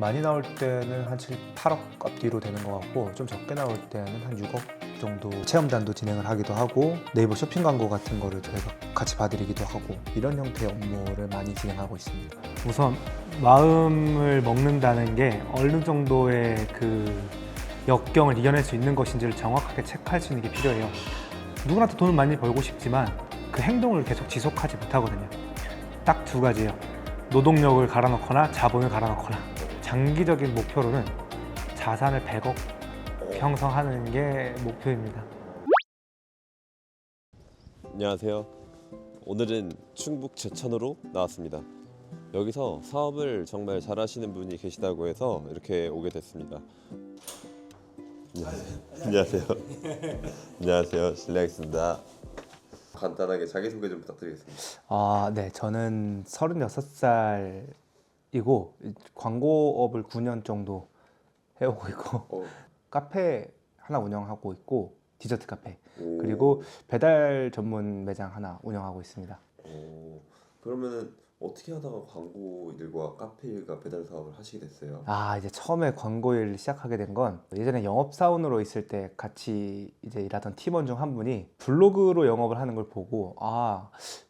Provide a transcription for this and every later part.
많이 나올 때는 한 7, 8억 앞뒤로 되는 것 같고 좀 적게 나올 때는 한 6억 정도 체험단도 진행을 하기도 하고 네이버 쇼핑 광고 같은 거를 저희가 같이 봐드리기도 하고 이런 형태의 업무를 많이 진행하고 있습니다. 우선 마음을 먹는다는 게 어느 정도의 그 역경을 이겨낼 수 있는 것인지를 정확하게 체크할 수 있는 게 필요해요. 누구나도 돈을 많이 벌고 싶지만 그 행동을 계속 지속하지 못하거든요. 딱 두 가지예요. 노동력을 갈아넣거나 자본을 갈아넣거나. 장기적인 목표로는 자산을 100억 형성하는 게 목표입니다. 안녕하세요. 오늘은 충북 제천으로 나왔습니다. 여기서 사업을 정말 잘하시는 분이 계시다고 해서 이렇게 오게 됐습니다. 안녕하세요. 안녕하세요. 실례하겠습니다. 간단하게 자기소개 좀 부탁드리겠습니다. 네, 저는 36살이고 광고업을 9년 정도 해오고 있고 카페 하나 운영하고 있고 디저트 카페 그리고 배달 전문 매장 하나 운영하고 있습니다. 그러면은 어떻게 하다가 광고 일과 카페 일과 배달 사업을 하시게 됐어요? 이제 처음에 광고 일을 시작하게 된 건 예전에 영업사원으로 있을 때 같이 이제 일하던 팀원 중 한 분이 블로그로 영업을 하는 걸 보고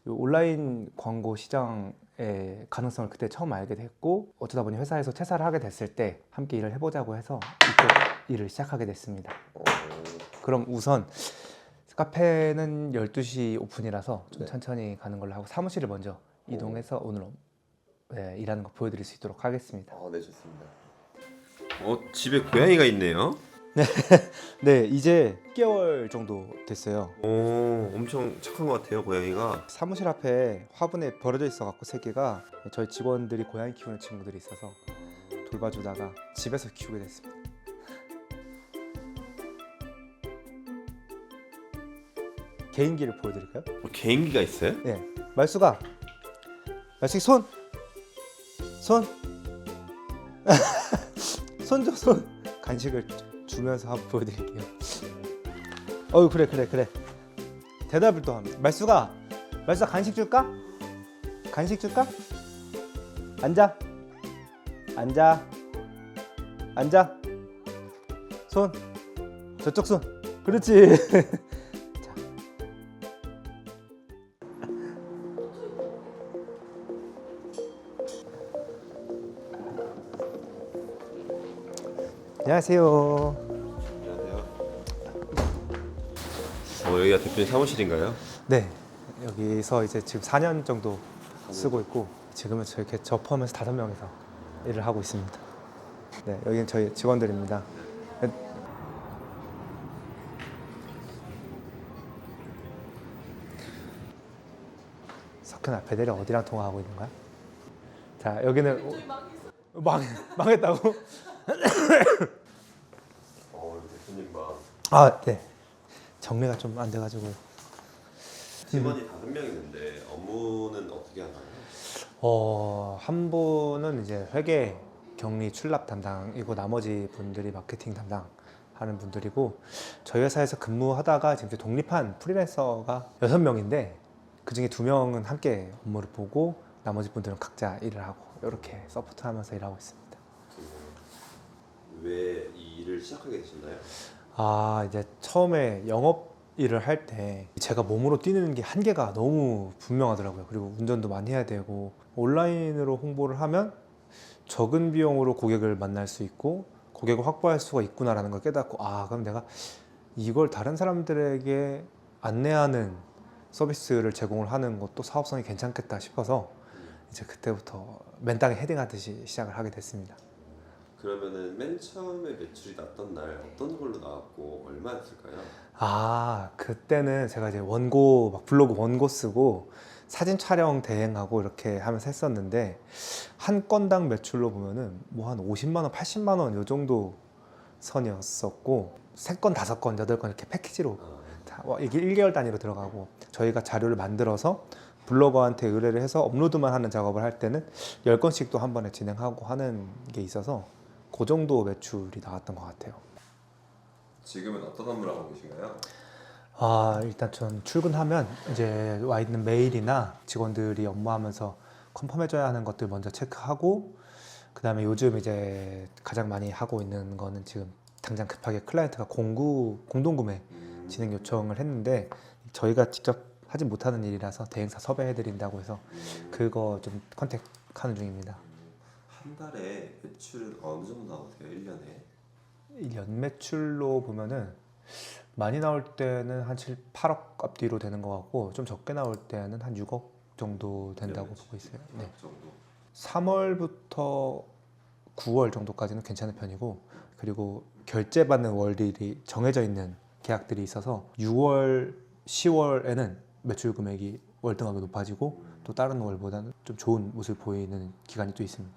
이 온라인 광고 시장의 가능성을 그때 처음 알게 됐고 어쩌다 보니 회사에서 퇴사를 하게 됐을 때 함께 일을 해보자고 해서 이쪽 일을 시작하게 됐습니다. 그럼 우선 카페는 12시 오픈이라서 좀 천천히 가는 걸로 하고 사무실을 먼저 이동해서 오늘 일하는 거 보여드릴 수 있도록 하겠습니다. 네, 좋습니다. 집에 고양이가 있네요. 네, 이제 6개월 정도 됐어요. 엄청 착한 것 같아요, 고양이가. 사무실 앞에 화분에 버려져 있어갖고 3개가 저희 직원들이 고양이 키우는 친구들이 있어서 돌봐주다가 집에서 키우게 됐습니다. 개인기를 보여드릴까요? 개인기가 있어요? 네, 말수가 손 손 줘, 손. 간식을 주면서 한번 보여드릴게요. 그래. 대답을 또 합니다. 말수가 간식 줄까? 간식 줄까? 앉아. 손. 저쪽 손. 그렇지. 자. 안녕하세요. 안녕하세요. 여기가 대표님 사무실인가요? 네, 여기서 이제 지금 4년 정도 쓰고 있고 지금은 저렇게 저 포함해서 5명이서 일을 하고 있습니다. 네, 여기는 저희 직원들입니다. 석현아, 배달이 어디랑 통화하고 있는 거야? 자, 여기는 망했다고? 대표님 봐. 네. 정리가 좀 안 돼가지고. 팀원이 5명 있는데 업무는 어떻게 하나요? 한 분은 이제 회계, 격리, 출납 담당이고 나머지 분들이 마케팅 담당하는 분들이고 저희 회사에서 근무하다가 지금 독립한 프리랜서가 6명인데 그 중에 2명은 함께 업무를 보고 나머지 분들은 각자 일을 하고 이렇게 서포트하면서 일하고 있습니다. 왜 이 일을 시작하게 되셨나요? 이제 처음에 영업 일을 할 때 제가 몸으로 뛰는 게 한계가 너무 분명하더라고요. 그리고 운전도 많이 해야 되고 온라인으로 홍보를 하면 적은 비용으로 고객을 만날 수 있고 고객을 확보할 수가 있구나라는 걸 깨닫고 그럼 내가 이걸 다른 사람들에게 안내하는 서비스를 제공을 하는 것도 사업성이 괜찮겠다 싶어서 이제 그때부터 맨땅에 헤딩하듯이 시작을 하게 됐습니다. 그러면은 맨 처음에 매출이 났던 날 어떤 걸로 나왔고 얼마였을까요? 그때는 제가 이제 블로그 원고 쓰고 사진 촬영 대행하고 이렇게 하면서 했었는데 한 건당 매출로 보면은 뭐 한 50만 원, 80만 원 요 정도 선이었었고 3건, 5건, 8건 이렇게 패키지로 이게 1개월 단위로 들어가고 저희가 자료를 만들어서 블로거한테 의뢰를 해서 업로드만 하는 작업을 할 때는 10건씩도 한 번에 진행하고 하는 게 있어서 그 정도 매출이 나왔던 것 같아요. 지금은 어떤 업무를 하고 계신가요? 일단 전 출근하면 이제 와 있는 메일이나 직원들이 업무하면서 컨펌해줘야 하는 것들 먼저 체크하고 그다음에 요즘 이제 가장 많이 하고 있는 거는 지금 당장 급하게 클라이언트가 공동구매 진행 요청을 했는데 저희가 직접 하진 못하는 일이라서 대행사 섭외해드린다고 해서 그거 좀 컨택하는 중입니다. 한 달에 매출은 어느 정도 나오세요? 1년에? 연매출로 보면은 많이 나올 때는 한 7, 8억 앞뒤로 되는 것 같고 좀 적게 나올 때는 한 6억 정도 된다고 보고 있어요. 네. 정도. 3월부터 9월 정도까지는 괜찮은 편이고 그리고 결제받는 월들이 정해져 있는 계약들이 있어서 6월, 10월에는 매출 금액이 월등하게 높아지고 또 다른 월보다는 좀 좋은 모습을 보이는 기간이 또 있습니다.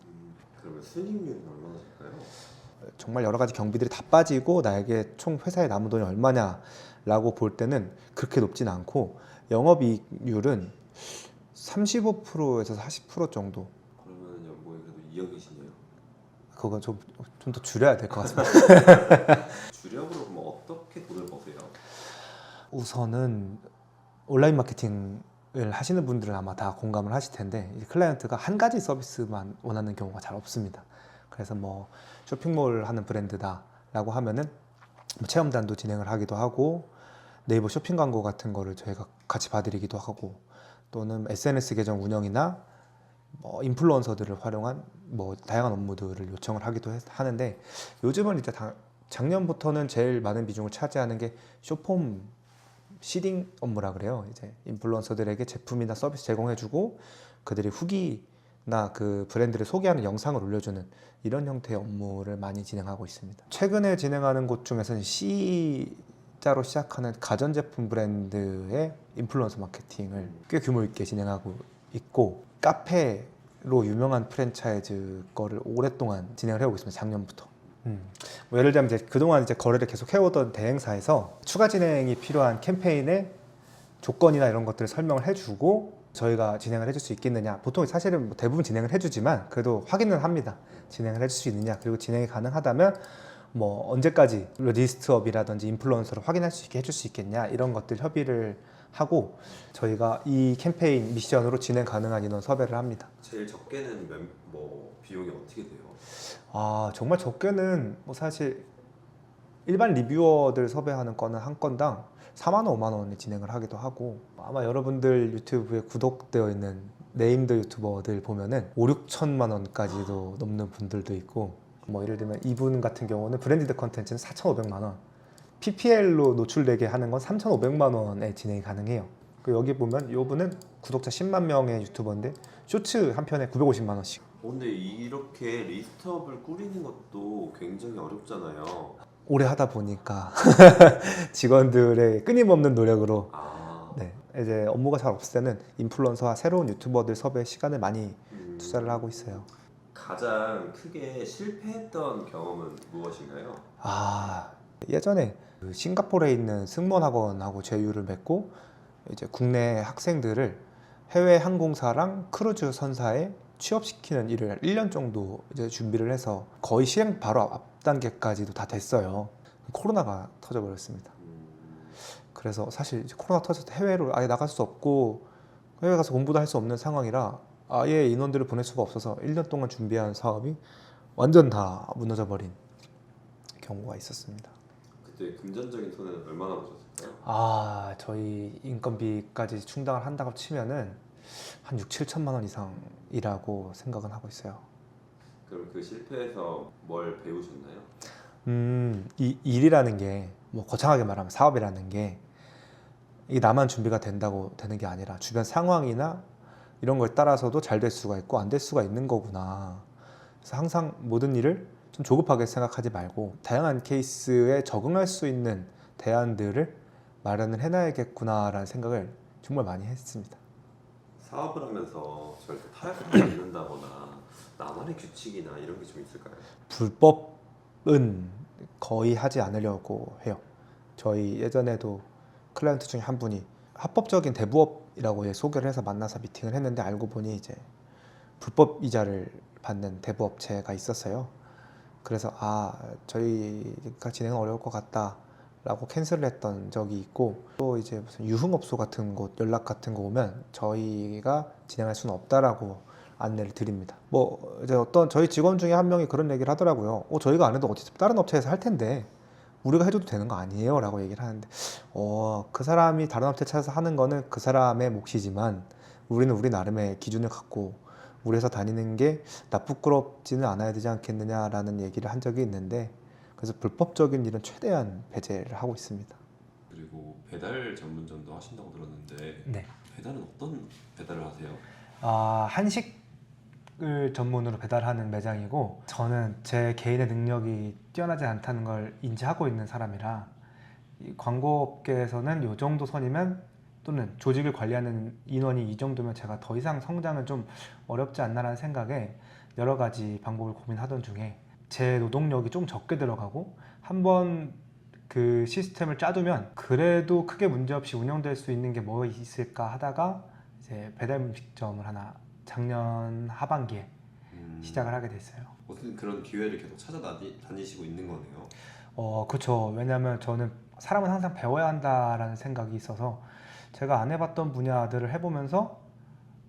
그러면 순이익률은 얼마나 될까요? 정말 여러 가지 경비들이 다 빠지고 나에게 총 회사에 남은 돈이 얼마냐라고 볼 때는 그렇게 높진 않고 영업이익률은 35%에서 40% 정도. 그러면 연봉이 그래도 2억이시네요. 그거 좀 더 줄여야 될 것 같습니다. 주력으로 그럼 어떻게 돈을 버세요? 우선은 온라인 마케팅을 하시는 분들은 아마 다 공감을 하실 텐데 이제 클라이언트가 한 가지 서비스만 원하는 경우가 잘 없습니다. 그래서 뭐 쇼핑몰 하는 브랜드다라고 하면은 뭐 체험단도 진행을 하기도 하고 네이버 쇼핑 광고 같은 거를 저희가 같이 봐드리기도 하고 또는 SNS 계정 운영이나 뭐 인플루언서들을 활용한 뭐 다양한 업무들을 요청을 하기도 하는데 요즘은 이제 작년부터는 제일 많은 비중을 차지하는 게 쇼폼 시딩 업무라 그래요. 이제 인플루언서들에게 제품이나 서비스 제공해주고 그들이 후기나 그 브랜드를 소개하는 영상을 올려주는 이런 형태의 업무를 많이 진행하고 있습니다. 최근에 진행하는 곳 중에서는 C자로 시작하는 가전제품 브랜드의 인플루언서 마케팅을 꽤 규모 있게 진행하고 있고 카페로 유명한 프랜차이즈 거를 오랫동안 진행을 해오고 있습니다. 작년부터. 뭐 예를 들면 이제 그동안 이제 거래를 계속 해오던 대행사에서 추가 진행이 필요한 캠페인의 조건이나 이런 것들을 설명을 해주고 저희가 진행을 해줄 수 있겠느냐. 보통 사실은 뭐 대부분 진행을 해주지만 그래도 확인을 합니다. 진행을 해줄 수 있느냐. 그리고 진행이 가능하다면 뭐 언제까지 리스트업이라든지 인플루언서를 확인할 수 있게 해줄 수 있겠냐. 이런 것들 협의를 하고 저희가 이 캠페인 미션으로 진행 가능한 인원 섭외를 합니다. 제일 적게는 뭐 비용이 어떻게 돼요? 아 정말 적게는 뭐 사실 일반 리뷰어들 섭외하는 거는 한 건당 4만 원, 5만 원에 진행을 하기도 하고 아마 여러분들 유튜브에 구독되어 있는 네임드 유튜버들 보면은 5, 6천만 원까지도 넘는 분들도 있고 뭐 예를 들면 이분 같은 경우는 브랜디드 컨텐츠는 4,500만 원 PPL로 노출되게 하는 건 3,500만 원에 진행이 가능해요. 그리고 여기 보면 이분은 구독자 10만 명의 유튜버인데 쇼츠 한 편에 950만 원씩. 근데 이렇게 리스트업을 꾸리는 것도 굉장히 어렵잖아요. 오래 하다 보니까 직원들의 끊임없는 노력으로 네, 이제 업무가 잘 없을 때는 인플루언서와 새로운 유튜버들 섭외 시간을 많이 투자를 하고 있어요. 가장 크게 실패했던 경험은 무엇인가요? 아 예전에 그 싱가포르에 있는 승무원학원하고 제휴를 맺고 이제 국내 학생들을 해외 항공사랑 크루즈 선사에 취업시키는 일을 1년 정도 이제 준비를 해서 거의 시행 바로 앞 단계까지도 다 됐어요. 코로나가 터져버렸습니다. 그래서 사실 이제 코로나 터져서 해외로 아예 나갈 수 없고 해외 가서 공부도 할 수 없는 상황이라 아예 인원들을 보낼 수가 없어서 1년 동안 준비한 사업이 완전 다 무너져 버린 경우가 있었습니다. 그때 금전적인 손해는 얼마나 보셨을까요? 아 저희 인건비까지 충당을 한다고 치면은 한 6, 7천만 원 이상이라고 생각은 하고 있어요. 그럼 그 실패에서 뭘 배우셨나요? 이 일이라는 게 뭐 거창하게 말하면 사업이라는 게 이게 나만 준비가 된다고 되는 게 아니라 주변 상황이나 이런 거에 따라서도 잘 될 수가 있고 안 될 수가 있는 거구나. 그래서 항상 모든 일을 좀 조급하게 생각하지 말고 다양한 케이스에 적응할 수 있는 대안들을 마련을 해놔야겠구나라는 생각을 정말 많이 했습니다. 사업을 하면서 절대 타협하지 않는다거나 나만의 규칙이나 이런 게 좀 있을까요? 불법은 거의 하지 않으려고 해요. 저희 예전에도 클라이언트 중에 한 분이 합법적인 대부업이라고 소개를 해서 만나서 미팅을 했는데 알고 보니 이제 불법 이자를 받는 대부업체가 있었어요. 그래서 저희가 진행은 어려울 것 같다 라고 캔슬을 했던 적이 있고 또 이제 무슨 유흥업소 같은 곳 연락 같은 거 오면 저희가 진행할 수는 없다라고 안내를 드립니다. 뭐 이제 어떤 저희 직원 중에 한 명이 그런 얘기를 하더라고요. 저희가 안 해도 어차피 다른 업체에서 할 텐데 우리가 해줘도 되는 거 아니에요? 라고 얘기를 하는데 그 사람이 다른 업체 찾아서 하는 거는 그 사람의 몫이지만 우리는 우리 나름의 기준을 갖고 우리 회사 다니는 게 나쁘끄럽지는 않아야 되지 않겠느냐라는 얘기를 한 적이 있는데 그래서 불법적인 일은 최대한 배제를 하고 있습니다. 그리고 배달 전문점도 하신다고 들었는데 네. 배달은 어떤 배달을 하세요? 한식을 전문으로 배달하는 매장이고 저는 제 개인의 능력이 뛰어나지 않다는 걸 인지하고 있는 사람이라 이 광고업계에서는 이 정도 선이면 또는 조직을 관리하는 인원이 이 정도면 제가 더 이상 성장은 좀 어렵지 않나라는 생각에 여러 가지 방법을 고민하던 중에 제 노동력이 좀 적게 들어가고 한번 그 시스템을 짜두면 그래도 크게 문제없이 운영될 수 있는 게 뭐 있을까 하다가 이제 배달 음식점을 하나 작년 하반기에 시작을 하게 됐어요. 무슨 그런 기회를 계속 찾아다니시고 있는 거네요. 그렇죠. 왜냐하면 저는 사람은 항상 배워야 한다라는 생각이 있어서 제가 안 해봤던 분야들을 해보면서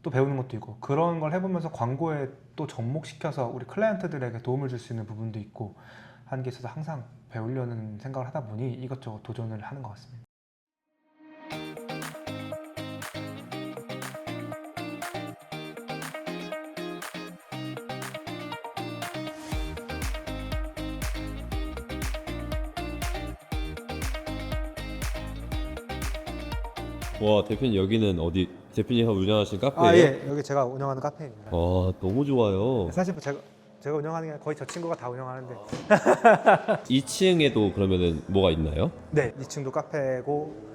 또 배우는 것도 있고 그런 걸 해보면서 광고에 또 접목시켜서 우리 클라이언트들에게 도움을 줄 수 있는 부분도 있고 하는 게 있어서 항상 배우려는 생각을 하다 보니 이것저것 도전을 하는 것 같습니다. 와, 대표님 여기는 어디? 대표님이 운영하시는 카페예요? 예. 여기 제가 운영하는 카페입니다. 와, 너무 좋아요. 사실 뭐 제가 운영하는 게 거의 저 친구가 다 운영하는데 2층에도 그러면은 뭐가 있나요? 네, 2층도 카페고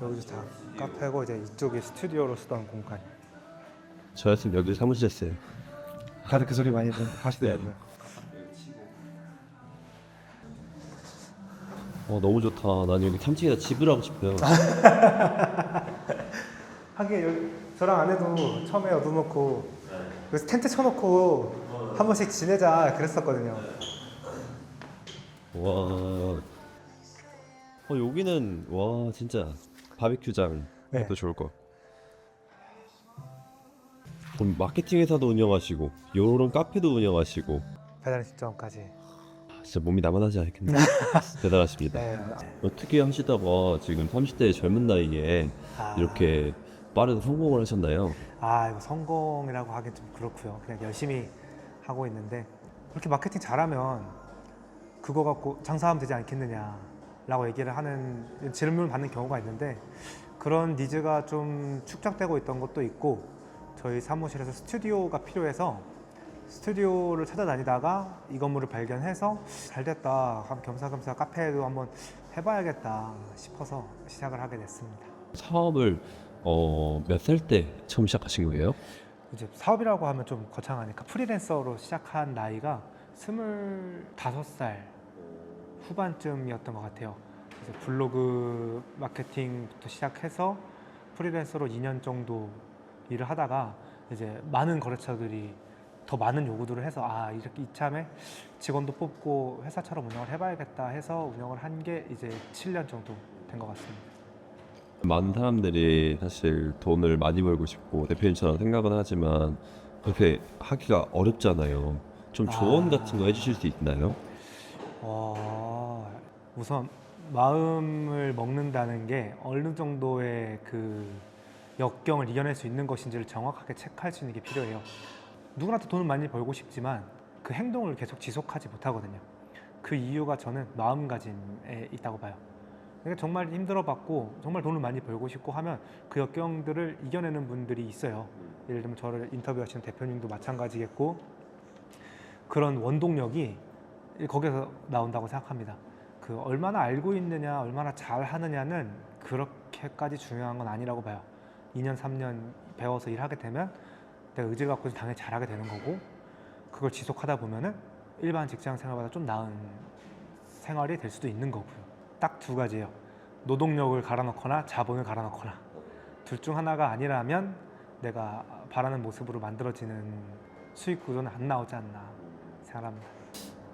여기도 다 카페고 이제 이쪽이 스튜디오로 쓰던 공간. 저였으면 여기 사무실 했어요. 다들 그 소리 많이 하시더라고요. 너무 좋다. 난 여기 3층에다 집을 하고 싶어요. 하긴 여기 저랑 아내도 처음에 얻어놓고 여기서 텐트 쳐놓고 한 번씩 지내자 그랬었거든요. 와. 여기는 와 진짜 바비큐장 네. 해도 좋을 것 같고. 그럼 마케팅 회사도 운영하시고 요런 카페도 운영하시고 배달 시점까지. 진짜 몸이 남아나지 않겠네. 대단하십니다. 네. 어떻게 하시다가 지금 30대 젊은 나이에 이렇게 빠른 성공을 하셨나요? 이거 성공이라고 하긴 좀 그렇고요. 그냥 열심히 하고 있는데 그렇게 마케팅 잘하면 그거 갖고 장사하면 되지 않겠느냐라고 얘기를 하는 질문을 받는 경우가 있는데 그런 니즈가 좀 축적되고 있던 것도 있고 저희 사무실에서 스튜디오가 필요해서 스튜디오를 찾아다니다가 이 건물을 발견해서 잘됐다 겸사겸사 카페도 한번 해봐야겠다 싶어서 시작을 하게 됐습니다. 사업을 몇 살 때 처음 시작하신 거예요? 이제 사업이라고 하면 좀 거창하니까 프리랜서로 시작한 나이가 25살 후반쯤이었던 것 같아요. 이제 블로그 마케팅부터 시작해서 프리랜서로 2년 정도 일을 하다가 이제 많은 거래처들이 더 많은 요구들을 해서 이렇게 이참에 직원도 뽑고 회사처럼 운영을 해봐야겠다 해서 운영을 한 게 이제 7년 정도 된 것 같습니다. 많은 사람들이 사실 돈을 많이 벌고 싶고 대표님처럼 생각은 하지만 그렇게 하기가 어렵잖아요. 좀 조언 같은 거 해주실 수 있나요? 우선 마음을 먹는다는 게 어느 정도의 그 역경을 이겨낼 수 있는 것인지를 정확하게 체크할 수 있는 게 필요해요. 누구나 다 돈을 많이 벌고 싶지만 그 행동을 계속 지속하지 못하거든요. 그 이유가 저는 마음가짐에 있다고 봐요. 그러니까 정말 힘들어봤고 정말 돈을 많이 벌고 싶고 하면 그 역경들을 이겨내는 분들이 있어요. 예를 들면 저를 인터뷰하시는 대표님도 마찬가지겠고 그런 원동력이 거기서 나온다고 생각합니다. 그 얼마나 알고 있느냐 얼마나 잘하느냐는 그렇게까지 중요한 건 아니라고 봐요. 2년 3년 배워서 일하게 되면 내가 의지를 갖고 당연히 잘하게 되는 거고 그걸 지속하다 보면은 일반 직장 생활보다 좀 나은 생활이 될 수도 있는 거고요. 딱 두 가지예요. 노동력을 갈아넣거나 자본을 갈아넣거나 둘 중 하나가 아니라면 내가 바라는 모습으로 만들어지는 수익 구조는 안 나오지 않나 생각합니다.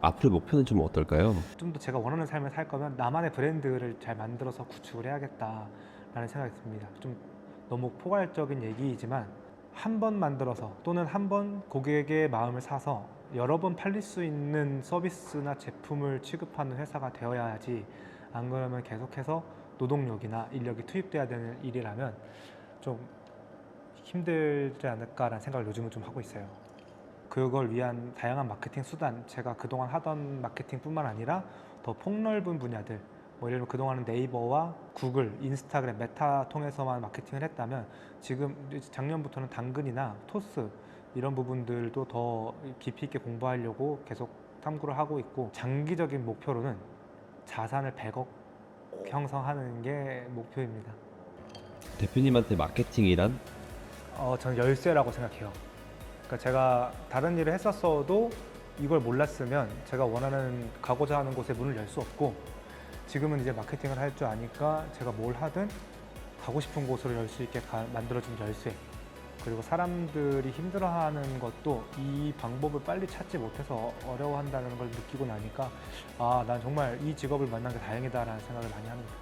앞으로 목표는 좀 어떨까요? 좀 더 제가 원하는 삶을 살 거면 나만의 브랜드를 잘 만들어서 구축을 해야겠다라는 생각이 듭니다. 좀 너무 포괄적인 얘기이지만 한 번 만들어서 또는 한 번 고객의 마음을 사서 여러 번 팔릴 수 있는 서비스나 제품을 취급하는 회사가 되어야지, 안 그러면 계속해서 노동력이나 인력이 투입돼야 되는 일이라면 좀 힘들지 않을까라는 생각을 요즘은 좀 하고 있어요. 그걸 위한 다양한 마케팅 수단, 제가 그동안 하던 마케팅뿐만 아니라 더 폭넓은 분야들, 뭐 예를 들면 그동안은 네이버와 구글, 인스타그램, 메타 통해서만 마케팅을 했다면 지금 작년부터는 당근이나 토스 이런 부분들도 더 깊이 있게 공부하려고 계속 탐구를 하고 있고, 장기적인 목표로는 자산을 100억 형성하는 게 목표입니다. 대표님한테 마케팅이란? 저는 열쇠라고 생각해요. 그러니까 제가 다른 일을 했었어도 이걸 몰랐으면 제가 원하는 가고자 하는 곳에 문을 열 수 없고, 지금은 이제 마케팅을 할 줄 아니까 제가 뭘 하든 가고 싶은 곳으로 열 수 있게 만들어준 열쇠. 그리고 사람들이 힘들어하는 것도 이 방법을 빨리 찾지 못해서 어려워한다는 걸 느끼고 나니까 난 정말 이 직업을 만난 게 다행이다라는 생각을 많이 합니다.